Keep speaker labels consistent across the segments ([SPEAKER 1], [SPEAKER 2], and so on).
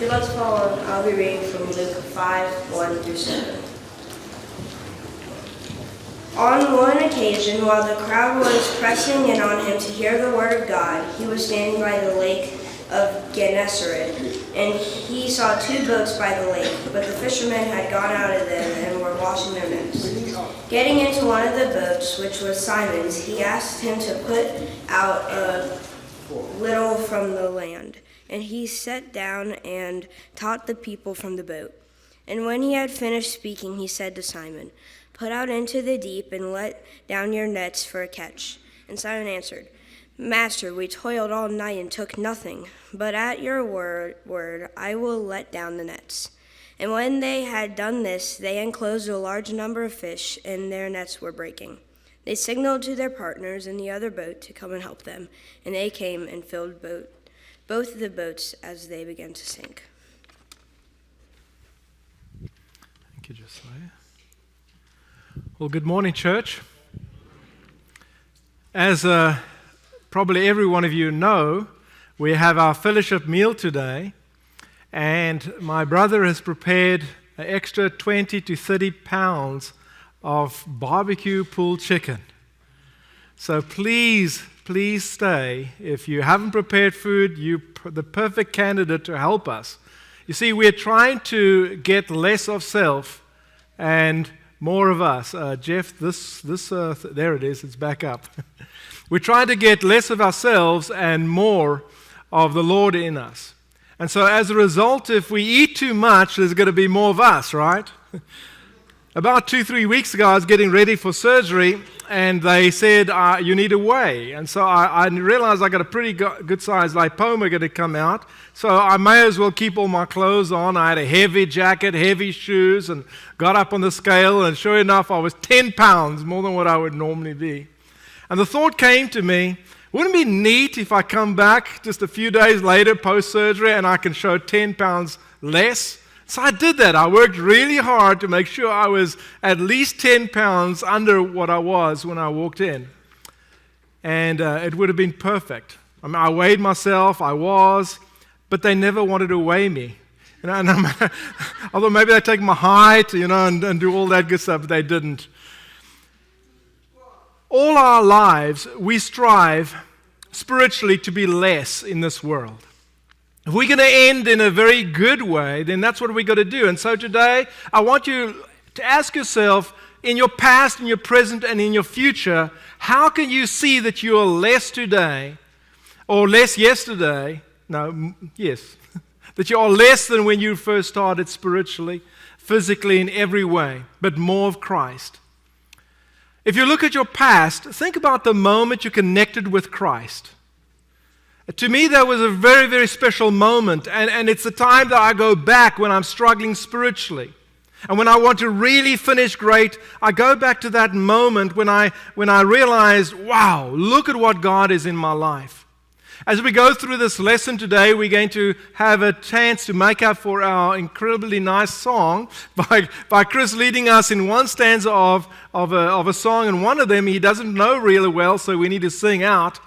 [SPEAKER 1] you'd like to follow along, I'll be reading from Luke 5, 1 through 7. On one occasion, while the crowd was pressing in on him to hear the word of God, he was standing by the lake of Gennesaret, and he saw 2 boats by the lake, but the fishermen had gone out of them and were washing their nets. Getting into one of the boats, which was Simon's, he asked him to put out a little from the land. And he sat down and taught the people from the boat. And when he had finished speaking, he said to Simon, "Put out into the deep and let down your nets for a catch." And Simon answered, "Master, we toiled all night and took nothing, but at your word I will let down the nets." And when they had done this, they enclosed a large number of fish, and their nets were breaking. They signaled to their partners in the other boat to come and help them, and they came and filled both of the boats as they began to sink.
[SPEAKER 2] Thank you, Josiah. Well, good morning, church. As probably every one of you know, we have our fellowship meal today, and my brother has prepared an extra 20 to 30 pounds of barbecue pulled chicken. So please stay. If you haven't prepared food, you're the perfect candidate to help us. You see, we're trying to get less of self and more of us. Jeff, there it is, it's back up. We're trying to get less of ourselves and more of the Lord in us. And so as a result, if we eat too much, there's going to be more of us, right? About 2-3 weeks ago, I was getting ready for surgery, and they said, you need a weigh. And so I realized I got a pretty good-sized lipoma going to come out, so I may as well keep all my clothes on. I had a heavy jacket, heavy shoes, and got up on the scale, and sure enough, I was 10 pounds, more than what I would normally be. And the thought came to me, wouldn't it be neat if I come back just a few days later, post-surgery, and I can show 10 pounds less? So I did that. I worked really hard to make sure I was at least 10 pounds under what I was when I walked in. And it would have been perfect. I mean, I weighed myself, but they never wanted to weigh me. Although maybe they take my height, and do all that good stuff, but they didn't. All our lives, we strive spiritually to be less in this world. If we're going to end in a very good way, then that's what we're going to do. And so today, I want you to ask yourself, in your past, in your present, and in your future, how can you see that you are less today, or less yesterday? That you are less than when you first started spiritually, physically, in every way, but more of Christ. If you look at your past, think about the moment you connected with Christ. To me, that was a very, very special moment, and it's the time that I go back when I'm struggling spiritually. And when I want to really finish great, I go back to that moment when I realized, wow, look at what God is in my life. As we go through this lesson today, we're going to have a chance to make up for our incredibly nice song by Chris leading us in one stanza of a song, and one of them he doesn't know really well, so we need to sing out.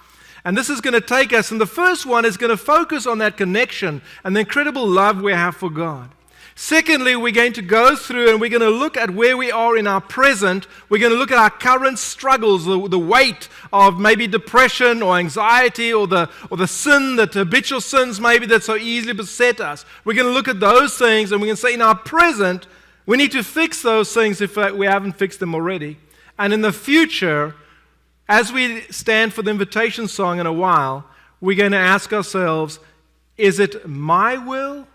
[SPEAKER 2] And this is going to take us, and the first one is going to focus on that connection and the incredible love we have for God. Secondly, we're going to go through and we're going to look at where we are in our present. We're going to look at our current struggles, the weight of maybe depression or anxiety or the sin, the habitual sins maybe that so easily beset us. We're going to look at those things and we're going to say in our present, we need to fix those things if we haven't fixed them already. And in the future, as we stand for the invitation song in a while, we're going to ask ourselves, is it my will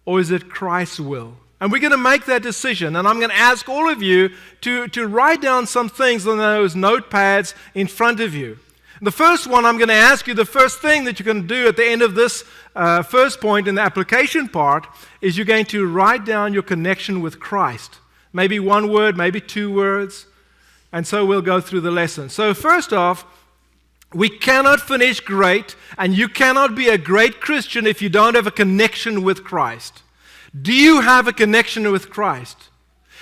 [SPEAKER 2] or is it Christ's will? And we're going to make that decision. And I'm going to ask all of you to write down some things on those notepads in front of you. The first one, I'm going to ask you, the first thing that you're going to do at the end of this first point in the application part is you're going to write down your connection with Christ. Maybe one word, maybe 2 words. And so we'll go through the lesson. So first off, we cannot finish great, and you cannot be a great Christian if you don't have a connection with Christ. Do you have a connection with Christ?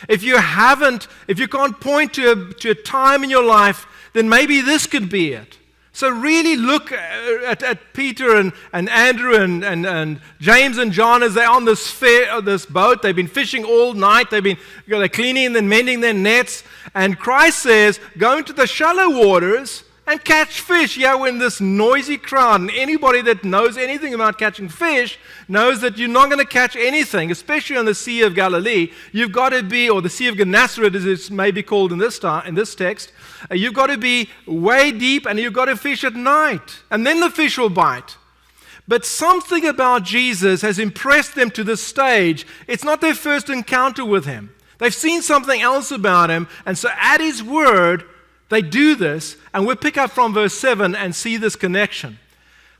[SPEAKER 2] If you can't point to a time in your life, then maybe this could be it. So really look at Peter and Andrew and James and John as they're on this boat. They've been fishing all night. They're cleaning and mending their nets. And Christ says, go into the shallow waters and catch fish. Yeah, when this noisy crowd, and anybody that knows anything about catching fish knows that you're not going to catch anything, especially on the Sea of Galilee. You've got to be, or the Sea of Gennesaret as it's maybe called in this text, you've got to be way deep and you've got to fish at night. And then the fish will bite. But something about Jesus has impressed them to this stage. It's not their first encounter with him. They've seen something else about him. And so at his word, they do this, and we'll pick up from verse 7 and see this connection.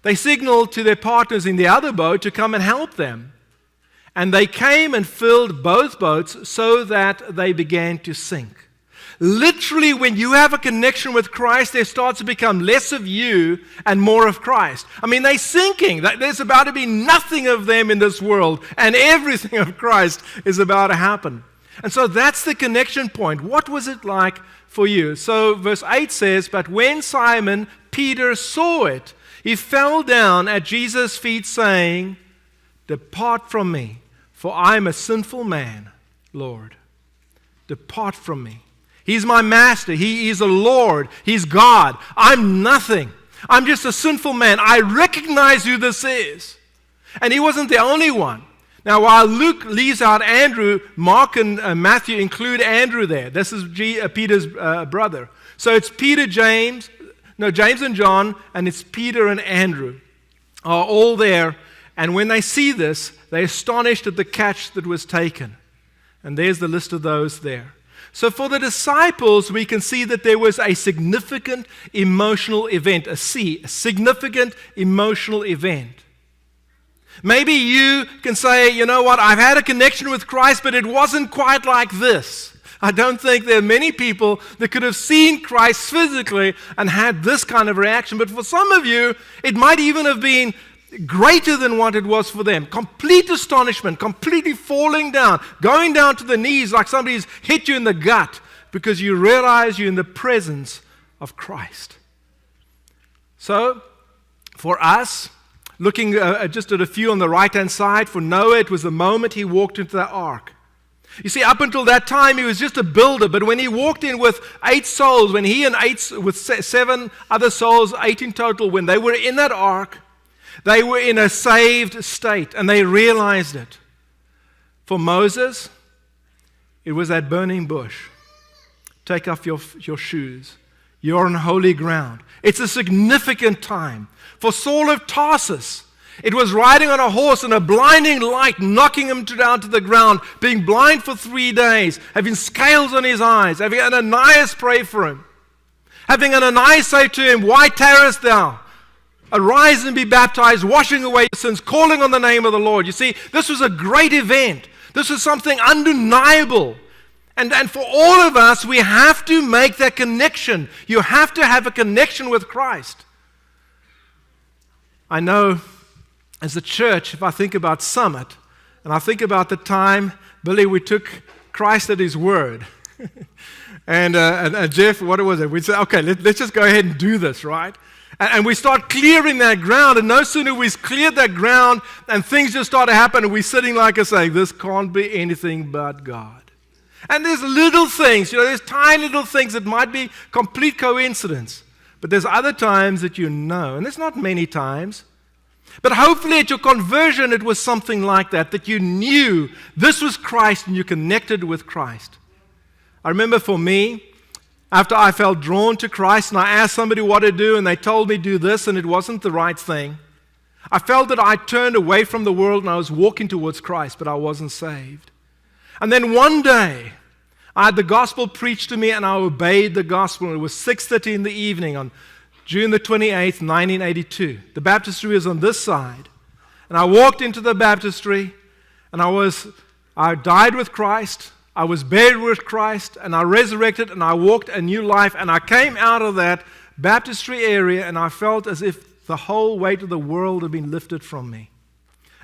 [SPEAKER 2] They signaled to their partners in the other boat to come and help them. And they came and filled both boats so that they began to sink. Literally, when you have a connection with Christ, there starts to become less of you and more of Christ. I mean, they're sinking. There's about to be nothing of them in this world, and everything of Christ is about to happen. And so that's the connection point. What was it like for you? So verse 8 says, but when Simon Peter saw it, he fell down at Jesus' feet saying, depart from me, for I am a sinful man, Lord. Depart from me. He's my master. He is a Lord. He's God. I'm nothing. I'm just a sinful man. I recognize who this is. And he wasn't the only one. Now, while Luke leaves out Andrew, Mark and Matthew include Andrew there. This is Peter's brother. So it's James and John, and it's Peter and Andrew are all there. And when they see this, they're astonished at the catch that was taken. And there's the list of those there. So for the disciples, we can see that there was a significant emotional event, a significant emotional event. Maybe you can say, you know what, I've had a connection with Christ, but it wasn't quite like this. I don't think there are many people that could have seen Christ physically and had this kind of reaction. But for some of you, it might even have been greater than what it was for them. Complete astonishment, completely falling down, going down to the knees like somebody's hit you in the gut because you realize you're in the presence of Christ. So, for us, looking just at a few on the right-hand side, for Noah, it was the moment he walked into the ark. You see, up until that time, he was just a builder, but when he walked in with 8 souls, when he and 7 other souls, 8 in total, when they were in that ark, they were in a saved state, and they realized it. For Moses, it was that burning bush. Take off your shoes. You're on holy ground. It's a significant time. For Saul of Tarsus, it was riding on a horse and a blinding light knocking him down to the ground, being blind for 3 days, having scales on his eyes, having Ananias pray for him, having Ananias say to him, why tarriest thou? Arise and be baptized, washing away your sins, calling on the name of the Lord. You see, this was a great event. This was something undeniable. And for all of us, we have to make that connection. You have to have a connection with Christ. I know as a church, if I think about Summit, and I think about the time, Billy, we took Christ at his word. and Jeff, what was it? We said, okay, let's just go ahead and do this, right? And we start clearing that ground, and no sooner we cleared that ground, and things just start to happen, and we're sitting like us saying, this can't be anything but God. And there's little things, there's tiny little things that might be complete coincidence. But there's other times that you know, and there's not many times. But hopefully at your conversion it was something like that you knew this was Christ and you connected with Christ. I remember for me, after I felt drawn to Christ and I asked somebody what to do and they told me do this and it wasn't the right thing, I felt that I turned away from the world and I was walking towards Christ, but I wasn't saved. And then one day, I had the gospel preached to me and I obeyed the gospel. And it was 6:30 in the evening on June the 28th, 1982. The baptistry was on this side. And I walked into the baptistry and I died with Christ. I was buried with Christ and I resurrected and I walked a new life. And I came out of that baptistry area and I felt as if the whole weight of the world had been lifted from me.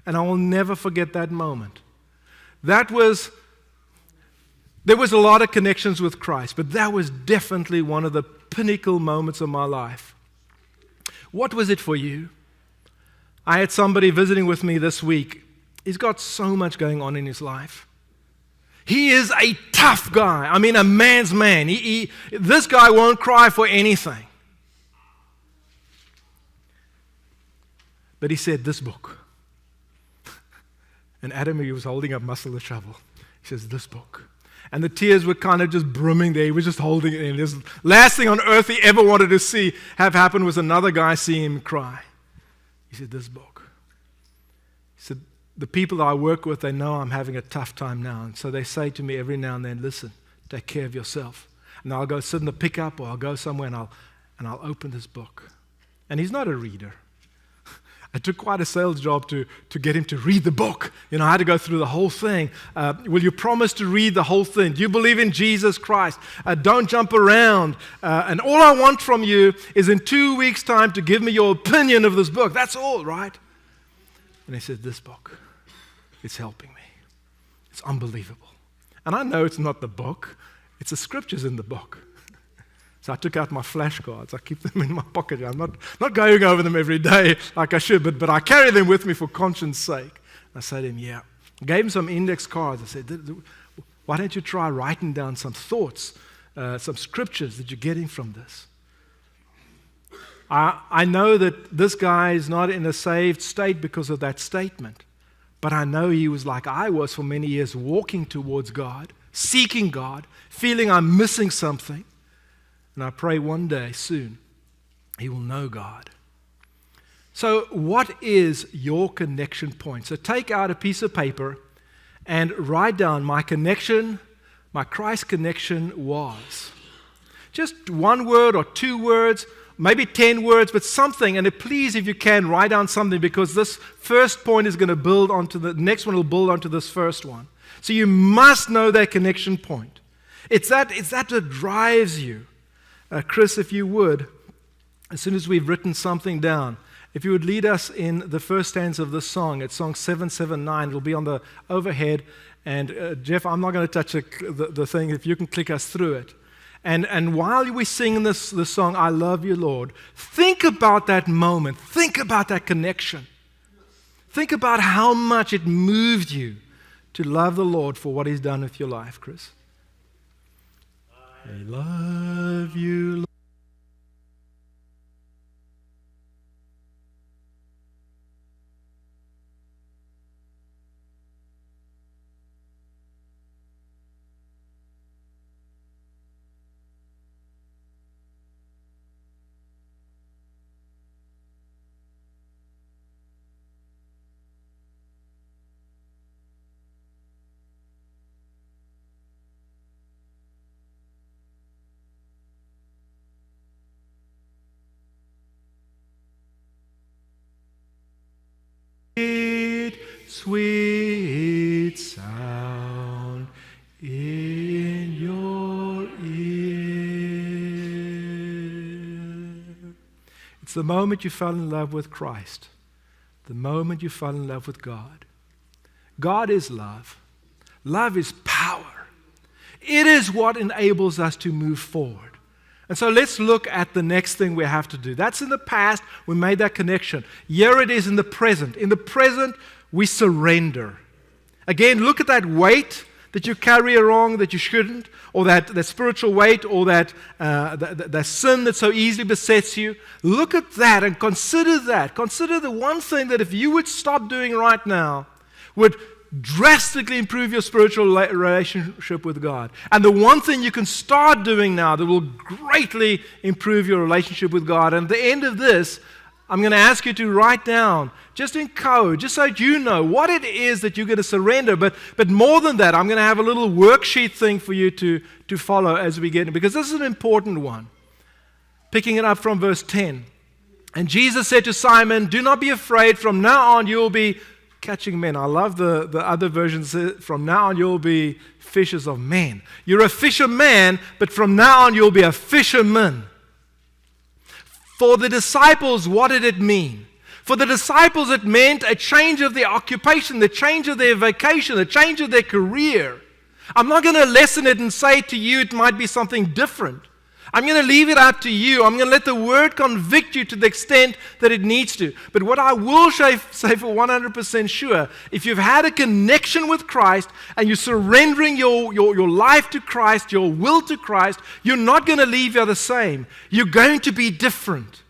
[SPEAKER 2] And I will never forget that moment. There was a lot of connections with Christ, but that was definitely one of the pinnacle moments of my life. What was it for you? I had somebody visiting with me this week. He's got so much going on in his life. He is a tough guy. I mean, a man's man. This guy won't cry for anything. But he said, this book. And Adam, he was holding up Muscle the Shovel. He says, this book. And the tears were kind of just brimming there. He was just holding it in. This last thing on earth he ever wanted to have happen was another guy seeing him cry. He said, this book. He said, the people that I work with, they know I'm having a tough time now. And so they say to me every now and then, listen, take care of yourself. And I'll go sit in the pickup or I'll go somewhere and I'll open this book. And he's not a reader. I took quite a sales job to get him to read the book. I had to go through the whole thing. Will you promise to read the whole thing? Do you believe in Jesus Christ? Don't jump around. And all I want from you is in 2 weeks' time to give me your opinion of this book. That's all, right? And he said, this book, it's helping me. It's unbelievable. And I know it's not the book. It's the scriptures in the book. So I took out my flashcards. I keep them in my pocket. I'm not going over them every day like I should, but I carry them with me for conscience sake. I said to him, yeah. I gave him some index cards. I said, why don't you try writing down some thoughts, some scriptures that you're getting from this? I know that this guy is not in a saved state because of that statement, but I know he was like I was for many years, walking towards God, seeking God, feeling I'm missing something. And I pray one day, soon, he will know God. So what is your connection point? So take out a piece of paper and write down my connection, my Christ connection was. Just one word or 2 words, maybe 10 words, but something. And please, if you can, write down something, because this first point is going to build onto the next one will build onto this first one. So you must know that connection point. It's that drives you. Chris, if you would, as soon as we've written something down, if you would lead us in the first stanza of this song, it's song 779. It'll be on the overhead. And Jeff, I'm not going to touch the thing. If you can click us through it. And while we sing this song, I Love You, Lord, think about that moment. Think about that connection. Think about how much it moved you to love the Lord for what He's done with your life, Chris. I love you, Lord. Sweet sound in your ear. It's the moment you fell in love with Christ, the moment you fell in love with God. God is love. Love is power. It is what enables us to move forward. And so let's look at the next thing we have to do. That's in the past. We made that connection. Here it is in the present. In the present, we surrender. Again, look at that weight that you carry around that you shouldn't, or that spiritual weight, or that sin that so easily besets you. Look at that and consider that. Consider the one thing that if you would stop doing right now would drastically improve your spiritual relationship with God. And the one thing you can start doing now that will greatly improve your relationship with God. And at the end of this, I'm going to ask you to write down, just in code, just so you know what it is that you're going to surrender. But more than that, I'm going to have a little worksheet thing for you to follow as we get in, because this is an important one. Picking it up from verse 10. And Jesus said to Simon, do not be afraid. From now on, you will be catching men. I love the other versions. From now on, you'll be fishers of men. You're a fisherman, but from now on, you'll be a fisherman. For the disciples, what did it mean? For the disciples, it meant a change of their occupation, the change of their vocation, the change of their career. I'm not going to lessen it and say to you it might be something different. I'm going to leave it up to you. I'm going to let the Word convict you to the extent that it needs to. But what I will say for 100% sure, if you've had a connection with Christ and you're surrendering your life to Christ, your will to Christ, you're not going to leave here the same. You're going to be different.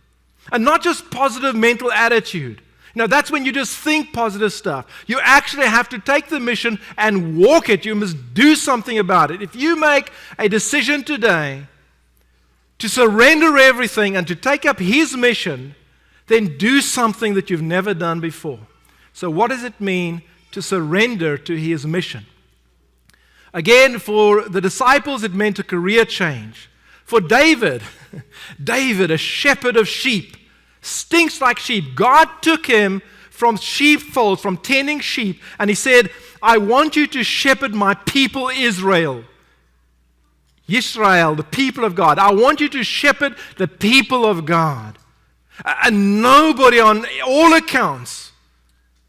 [SPEAKER 2] And not just positive mental attitude. That's when you just think positive stuff. You actually have to take the mission and walk it. You must do something about it. If you make a decision today to surrender everything and to take up His mission, then do something that you've never done before. So what does it mean to surrender to His mission? Again, for the disciples, it meant a career change. For David, a shepherd of sheep, stinks like sheep. God took him from sheepfolds, from tending sheep, and He said, I want you to shepherd my people Israel. Israel, the people of God. I want you to shepherd the people of God. And nobody on all accounts,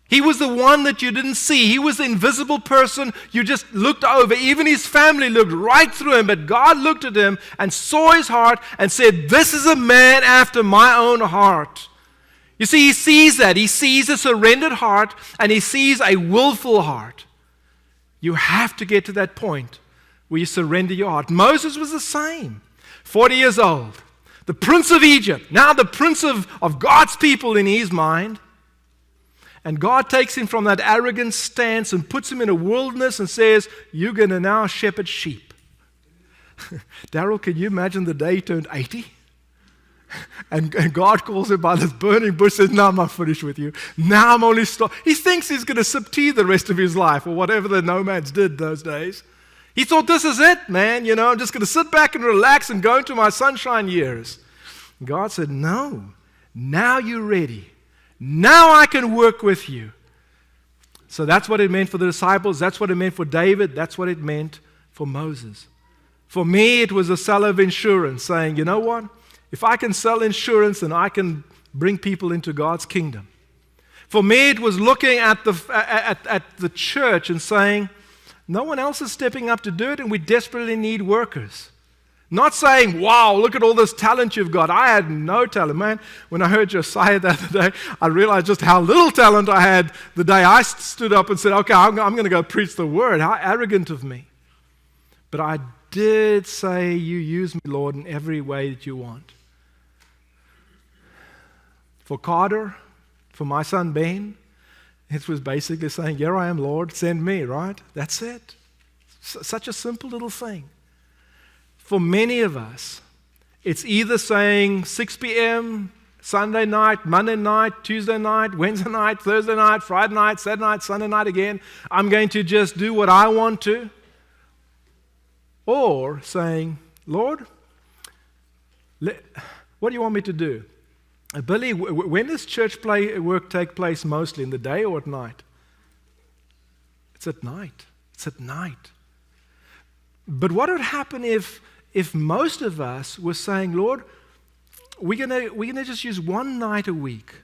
[SPEAKER 2] he was the one that you didn't see. He was the invisible person you just looked over. Even his family looked right through him, but God looked at him and saw his heart and said, this is a man after my own heart. You see, He sees that. He sees a surrendered heart and He sees a willful heart. You have to get to that point where you surrender your heart. Moses was the same. 40 years old. The prince of Egypt. Now the prince of God's people in his mind. And God takes him from that arrogant stance and puts him in a wilderness and says, you're going to now shepherd sheep. Darrell, can you imagine the day he turned 80? And God calls him by this burning bush and says, now I'm not finished with you. Now I'm only stopped. He thinks he's going to sip tea the rest of his life, or whatever the nomads did those days. He thought, this is it, man. I'm just going to sit back and relax and go into my sunshine years. And God said, no, now you're ready. Now I can work with you. So that's what it meant for the disciples. That's what it meant for David. That's what it meant for Moses. For me, it was a seller of insurance saying, you know what? If I can sell insurance, then I can bring people into God's kingdom. For me, it was looking at the church and saying, no one else is stepping up to do it, and we desperately need workers. Not saying, wow, look at all this talent you've got. I had no talent. Man, when I heard Josiah the other day, I realized just how little talent I had the day I stood up and said, okay, I'm going to go preach the word. How arrogant of me. But I did say, you use me, Lord, in every way that you want. For Carter, for my son Ben, it was basically saying, here I am, Lord, send me, right? That's it. Such a simple little thing. For many of us, it's either saying 6 p.m., Sunday night, Monday night, Tuesday night, Wednesday night, Thursday night, Friday night, Saturday night, Sunday night again, I'm going to just do what I want to. Or saying, Lord, what do you want me to do? Billy, when does church work take place mostly, in the day or at night? It's at night. It's at night. But what would happen if most of us were saying, Lord, we're gonna just use one night a week,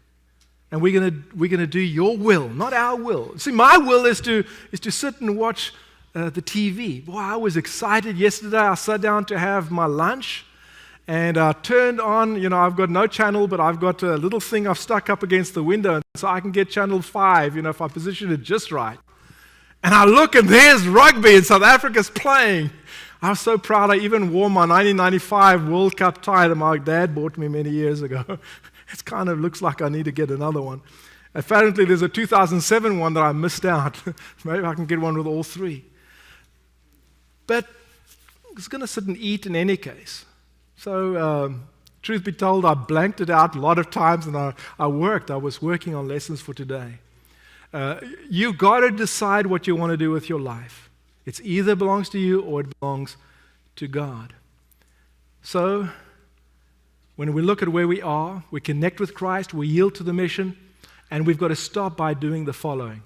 [SPEAKER 2] and we're gonna do your will, not our will. See, my will is to sit and watch the TV. Boy, I was excited yesterday. I sat down to have my lunch. And I turned on, I've got no channel, but I've got a little thing I've stuck up against the window so I can get channel 5, if I position it just right. And I look and there's rugby and South Africa's playing. I was so proud I even wore my 1995 World Cup tie that my dad bought me many years ago. It kind of looks like I need to get another one. Apparently there's a 2007 one that I missed out. Maybe I can get one with all three. But I was going to sit and eat in any case. So, truth be told, I blanked it out a lot of times, and I was working on lessons for today. You've got to decide what you want to do with your life. It either belongs to you or it belongs to God. So, when we look at where we are, we connect with Christ, we yield to the mission, and we've got to stop by doing the following.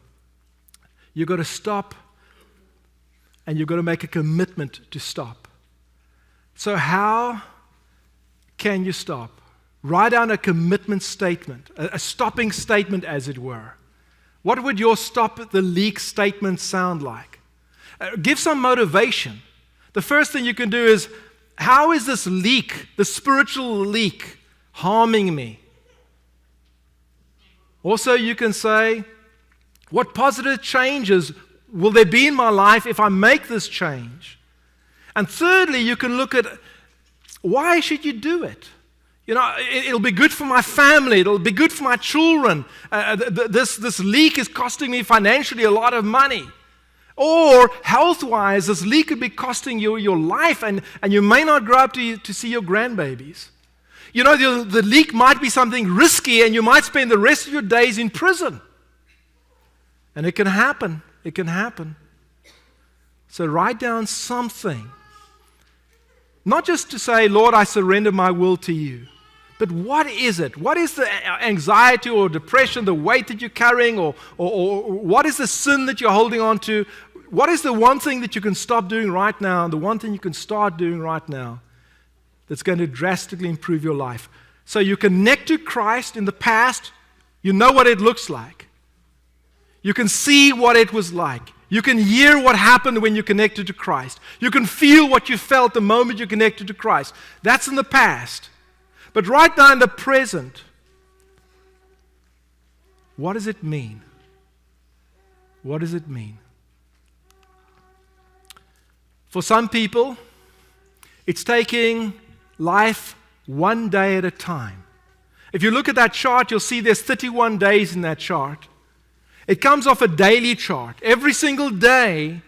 [SPEAKER 2] You've got to stop, and you've got to make a commitment to stop. So how can you stop? Write down a commitment statement, a stopping statement, as it were. What would your stop the leak statement sound like? Give some motivation. The first thing you can do is How is this leak, the spiritual leak, harming me? Also, you can say, what positive changes will there be in my life if I make this change? And thirdly, you can look at, why should you do it? You know, it'll be good for my family. It'll be good for my children. This leak is costing me financially a lot of money. Or health-wise, this leak could be costing you your life, and you may not grow up to see your grandbabies. You know, the leak might be something risky, and you might spend the rest of your days in prison. And it can happen. It can happen. So write down something. Not just to say, Lord, I surrender my will to you. But what is it? What is the anxiety or depression, the weight that you're carrying, or what is the sin that you're holding on to? What is the one thing that you can stop doing right now, and the one thing you can start doing right now that's going to drastically improve your life? So you connect to Christ in the past, you know what it looks like. You can see what it was like. You can hear what happened when you connected to Christ. You can feel what you felt the moment you connected to Christ. That's in the past. But right now in the present, what does it mean? What does it mean? For some people, it's taking life one day at a time. If you look at that chart, you'll see there's 31 days in that chart. It comes off a daily chart. Every single day,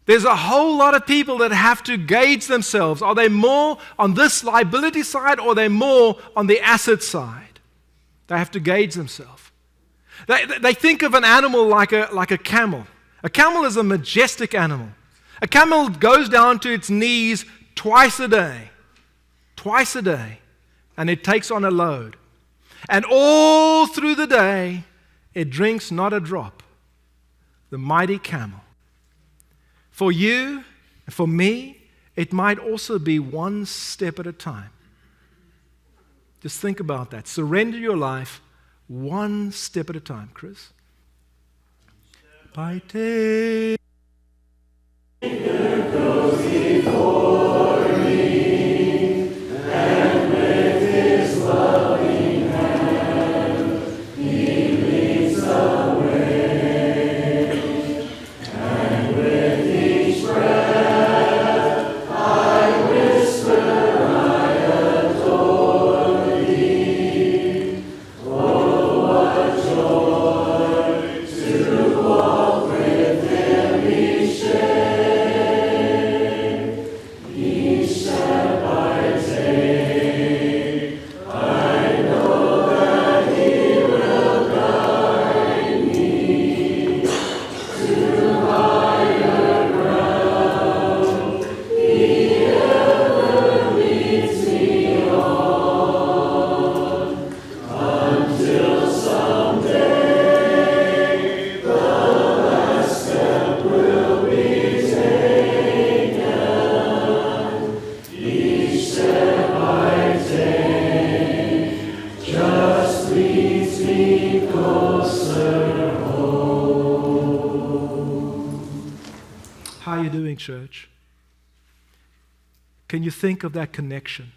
[SPEAKER 2] there's a whole lot of people that have to gauge themselves. Are they more on this liability side, or are they more on the asset side? They have to gauge themselves. They think of an animal like a camel. A camel is a majestic animal. A camel goes down to its knees twice a day, and it takes on a load. And all through the day, it drinks not a drop. The mighty camel. For you and for me, it might also be one step at a time. Just think about that. Surrender your life one step at a time, Chris. By day. Goes before me, and with his loving hand, he leads the way, and with each breath I whisper, I adore thee. Oh, what joy to walk with him each day. How are you doing, church? Can you think of that connection?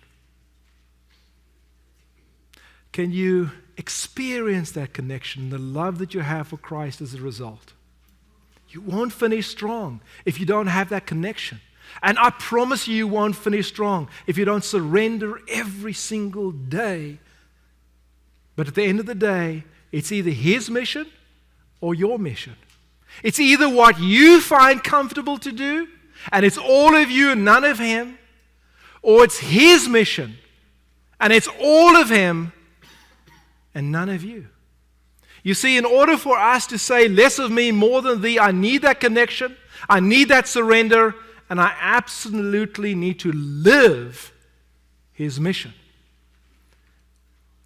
[SPEAKER 2] Can you experience that connection, the love that you have for Christ as a result? You won't finish strong if you don't have that connection. And I promise you, you won't finish strong if you don't surrender every single day. But at the end of the day, it's either His mission or your mission. It's either what you find comfortable to do, and it's all of you and none of Him, or it's His mission, and it's all of Him and none of you. You see, in order for us to say, less of me, more than thee, I need that connection, I need that surrender, and I absolutely need to live His mission.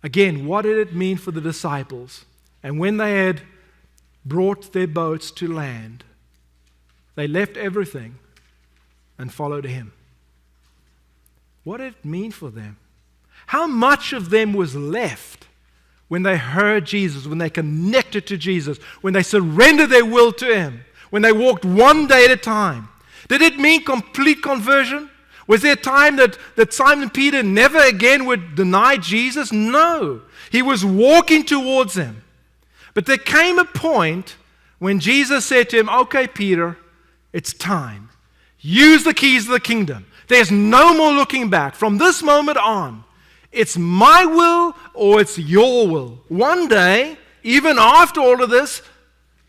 [SPEAKER 2] Again, what did it mean for the disciples? And when they had brought their boats to land, they left everything and followed Him. What did it mean for them? How much of them was left when they heard Jesus, when they connected to Jesus, when they surrendered their will to Him, when they walked one day at a time? Did it mean complete conversion? Was there a time that Simon Peter never again would deny Jesus? No. He was walking towards him. But there came a point when Jesus said to him, okay, Peter, it's time. Use the keys of the kingdom. There's no more looking back. From this moment on, it's my will or it's your will. One day, even after all of this,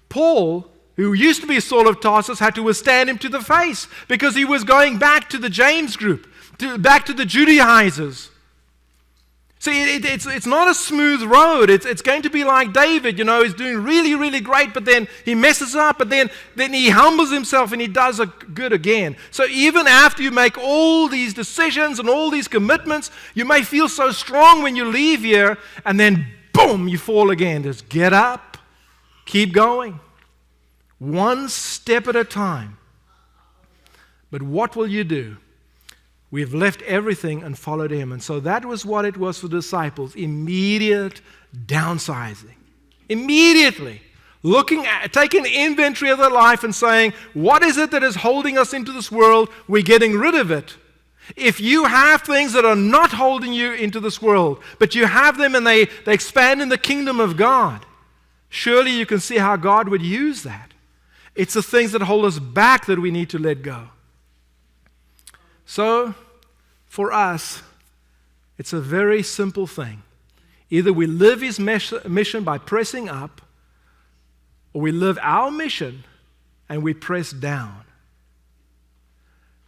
[SPEAKER 2] Paul, who used to be Saul of Tarsus, had to withstand him to the face because he was going back to the James group, back to the Judaizers. See, it's not a smooth road. It's going to be like David, he's doing really, really great, but then he messes up, but then he humbles himself and he does good again. So even after you make all these decisions and all these commitments, you may feel so strong when you leave here, and then boom, you fall again. Just get up, keep going. One step at a time. But what will you do? We've left everything and followed him. And so that was what it was for the disciples. Immediate downsizing. Immediately. Taking inventory of their life and saying, what is it that is holding us into this world? We're getting rid of it. If you have things that are not holding you into this world, but you have them and they expand in the kingdom of God, surely you can see how God would use that. It's the things that hold us back that we need to let go. So, for us, it's a very simple thing. Either we live his mission by pressing up, or we live our mission and we press down.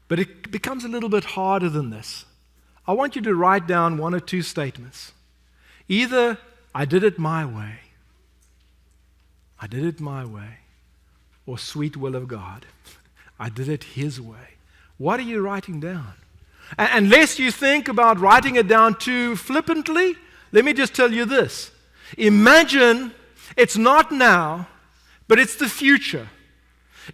[SPEAKER 2] But it becomes a little bit harder than this. I want you to write down one or two statements. Either I did it my way, or sweet will of God, I did it his way. What are you writing down? Unless you think about writing it down too flippantly, let me just tell you this. Imagine it's not now, but it's the future.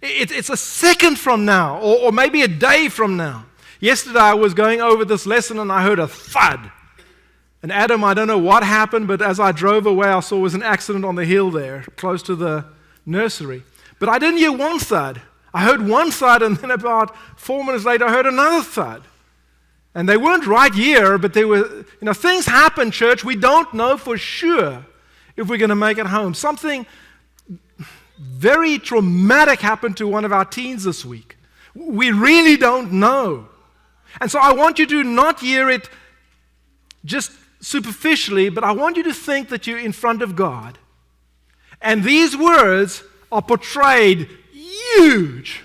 [SPEAKER 2] It's a second from now, or maybe a day from now. Yesterday I was going over this lesson and I heard a thud. And Adam, I don't know what happened, but as I drove away, I saw there was an accident on the hill there, close to the nursery. But I didn't hear one thud. I heard one thud, and then about 4 minutes later, I heard another thud. And they weren't right here, but they were, things happen, church. We don't know for sure if we're going to make it home. Something very traumatic happened to one of our teens this week. We really don't know. And so I want you to not hear it just superficially, but I want you to think that you're in front of God. And these words are portrayed huge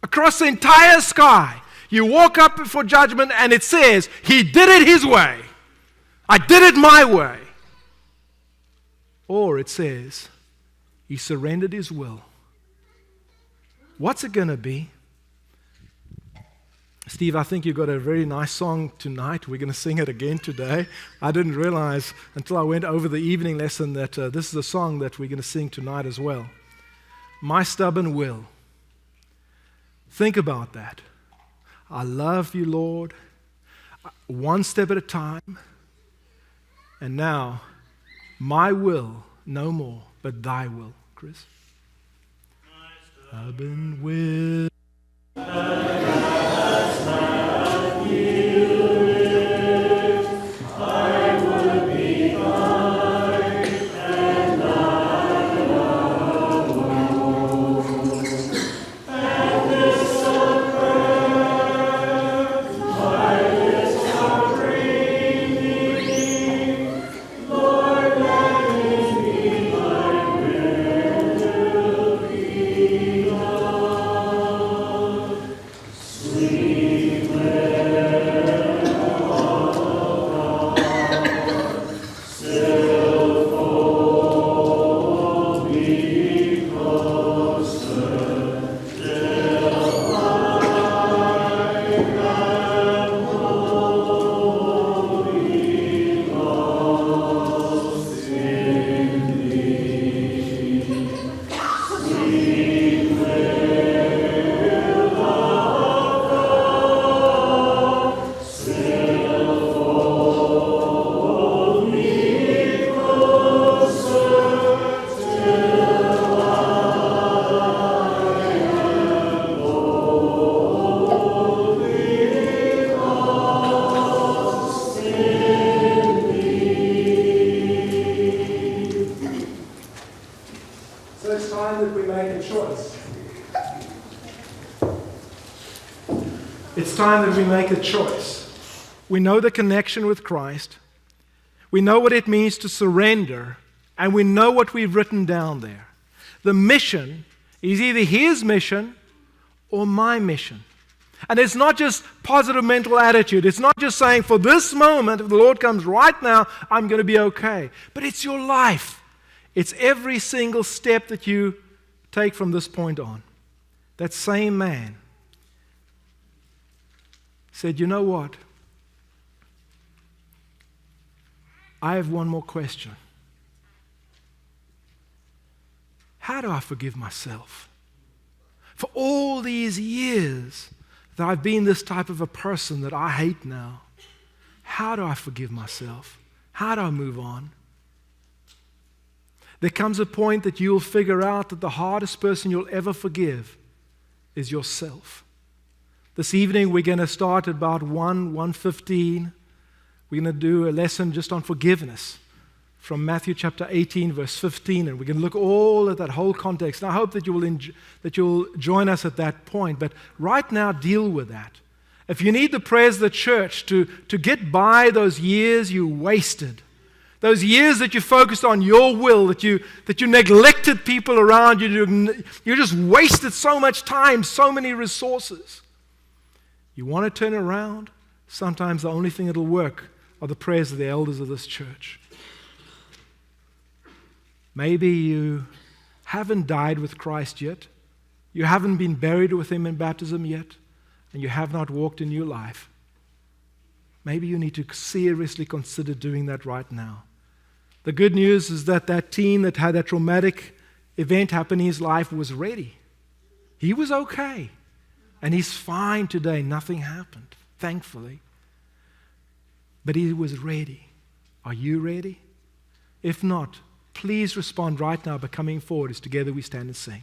[SPEAKER 2] across the entire sky. You walk up before judgment and it says, he did it his way. I did it my way. Or it says, he surrendered his will. What's it going to be? Steve, I think you've got a very nice song tonight. We're going to sing it again today. I didn't realize until I went over the evening lesson that this is a song that we're going to sing tonight as well. My stubborn will. Think about that. I love you, Lord, one step at a time. And now, my will, no more, but thy will. Chris? My stubborn will. So it's time that we make a choice. It's time that we make a choice. We know the connection with Christ. We know what it means to surrender. And we know what we've written down there. The mission is either His mission or my mission. And it's not just positive mental attitude. It's not just saying, for this moment, if the Lord comes right now, I'm going to be okay. But it's your life. It's every single step that you take from this point on. That same man said, you know what? I have one more question. How do I forgive myself? For all these years that I've been this type of a person that I hate now, how do I forgive myself? How do I move on? There comes a point that you'll figure out that the hardest person you'll ever forgive is yourself. This evening we're going to start at about 1:15. We're going to do a lesson just on forgiveness from Matthew chapter 18, verse 15, and we're going to look all at that whole context. And I hope that you'll join us at that point. But right now, deal with that. If you need the prayers of the church to get by those years you wasted, those years that you focused on your will, that you neglected people around you, you just wasted so much time, so many resources. You want to turn around? Sometimes the only thing that will work are the prayers of the elders of this church. Maybe you haven't died with Christ yet. You haven't been buried with Him in baptism yet. And you have not walked a new life. Maybe you need to seriously consider doing that right now. The good news is that that teen that had that traumatic event happen in his life was ready. He was okay. And he's fine today. Nothing happened, thankfully. But he was ready. Are you ready? If not, please respond right now by coming forward as together we stand and sing.